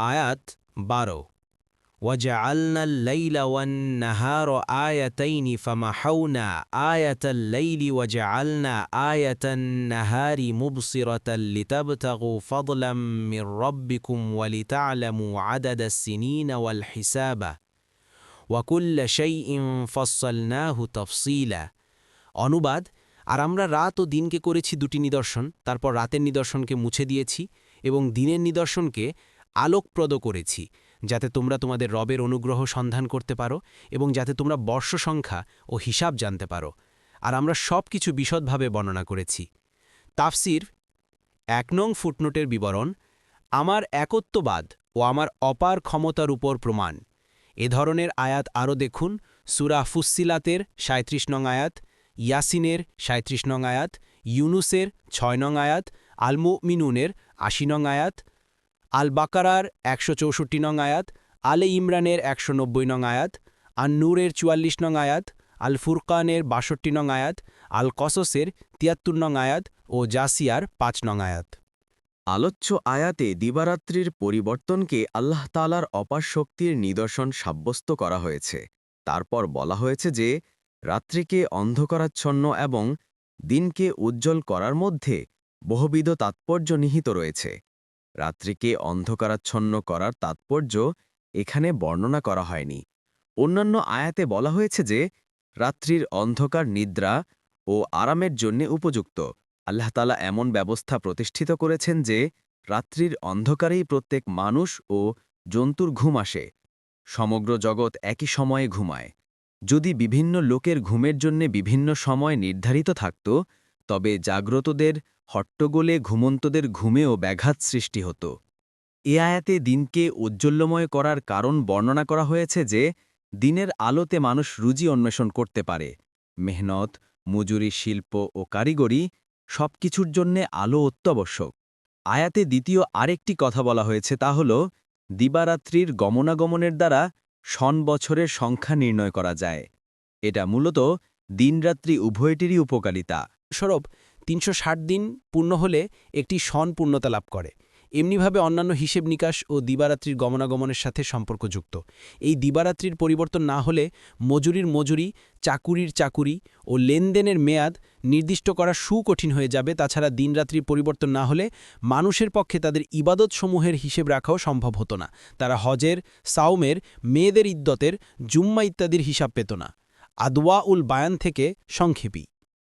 আয়াত 12 وجعلنا الليل والنهار آيتين فمحونا آية الليل وجعلنا آية النهار مبصرة لتبتغوا فضلا من ربكم ولتعلموا عدد السنين والحساب وكل شيء فصلناه تفصيلا অনুবাদ আর আমরা রাত ও দিনকে করেছি দুটি নিদর্শন তারপর রাতের নিদর্শনকে মুছে দিয়েছি এবং দিনের নিদর্শনকে আলোকপ্রদ করেছি যাতে তোমরা তোমাদের রবের অনুগ্রহ সন্ধান করতে পারো এবং যাতে তোমরা বর্ষ সংখ্যা ও হিসাব জানতে পারো আর আমরা সব কিছু বিশদভাবে বর্ণনা করেছি তাফসির 1 নং ফুটনোটের বিবরণ আমার একত্ববাদ ও আমার অপার ক্ষমতার উপর প্রমাণ এ ধরনের আয়াত আরও দেখুন সূরা ফুসসিলাতের ৩৭ নং আয়াত ইয়াসিনের ৩৭ নং আয়াত ইউনুসের ৬ নং আয়াত আল মুমিনুনের ৮০ নং আয়াত আল বাকারার ১৬৪ নং আয়াত আলে ইমরানের ১৯০ নং আয়াত আন নূরের ৪৪ নং আয়াত আল ফুরকানের ৬২ নং আয়াত আল কসসের ৭৩ নং আয়াত ও জাসিয়ার ৫ নং আয়াত আলোচ্য আয়াতে দিবারাত্রির পরিবর্তনকে আল্লাহ তাআলার অপার শক্তির নিদর্শন সাব্যস্ত করা হয়েছে তারপর বলা হয়েছে যে রাত্রিকে অন্ধকারাচ্ছন্ন এবং দিনকে উজ্জ্বল করার মধ্যে বহুবিধ তাৎপর্য নিহিত রয়েছে রাত্রিকে অন্ধকারাচ্ছন্ন করার তাৎপর্য এখানে বর্ণনা করা হয়নি অন্যান্য আয়াতে বলা হয়েছে যে রাত্রির অন্ধকার নিদ্রা ও আরামের জন্য উপযুক্ত আল্লাহ তাআলা এমন ব্যবস্থা প্রতিষ্ঠিত করেছেন যে রাত্রির অন্ধকারেই প্রত্যেক মানুষ ও জন্তুর ঘুম আসে সমগ্র জগৎ একই সময়ে ঘুমায় যদি বিভিন্ন লোকের ঘুমের জন্য বিভিন্ন সময় নির্ধারিত থাকত তবে জাগ্রতদের হট্টগোলে ঘুমন্তদের ঘুমেও ব্যাঘাত সৃষ্টি হতো এ আয়াতে দিনকে ঔজ্জ্বল্যময় করার কারণ বর্ণনা করা হয়েছে যে দিনের আলোতে মানুষ রুজি অন্বেষণ করতে পারে মেহনত মজুরি শিল্প ও কারিগরি সবকিছুর জন্যে আলো অত্যাবশ্যক আয়াতে দ্বিতীয় আরেকটি কথা বলা হয়েছে তা হল দিবারাত্রির গমনাগমনের দ্বারা সন বছরের সংখ্যা নির্ণয় করা যায় এটা মূলত দিনরাত্রি উভয়টিরই উপকারিতা স্বরূপ ৩৬০ দিন পূর্ণ হলে একটি সন পূর্ণতা লাভ করে এমনিভাবে অন্যান্য হিসেব নিকাশ ও দিবারাত্রির গমনাগমনের সাথে সম্পর্কযুক্ত এই দিবারাত্রির পরিবর্তন না হলে মজুরির মজুরি চাকুরির চাকুরি ও লেনদেনের মেয়াদ নির্দিষ্ট করা সুকঠিন হয়ে যাবে তাছাড়া দিনরাত্রির পরিবর্তন না হলে মানুষের পক্ষে তাদের ইবাদতসমূহের হিসেব রাখাও সম্ভব হতো না তারা হজের সাওমের মেয়েদের ইদ্দতের জুম্মা ইত্যাদির হিসাব পেত না আদওয়া উল বায়ান থেকে সংক্ষেপী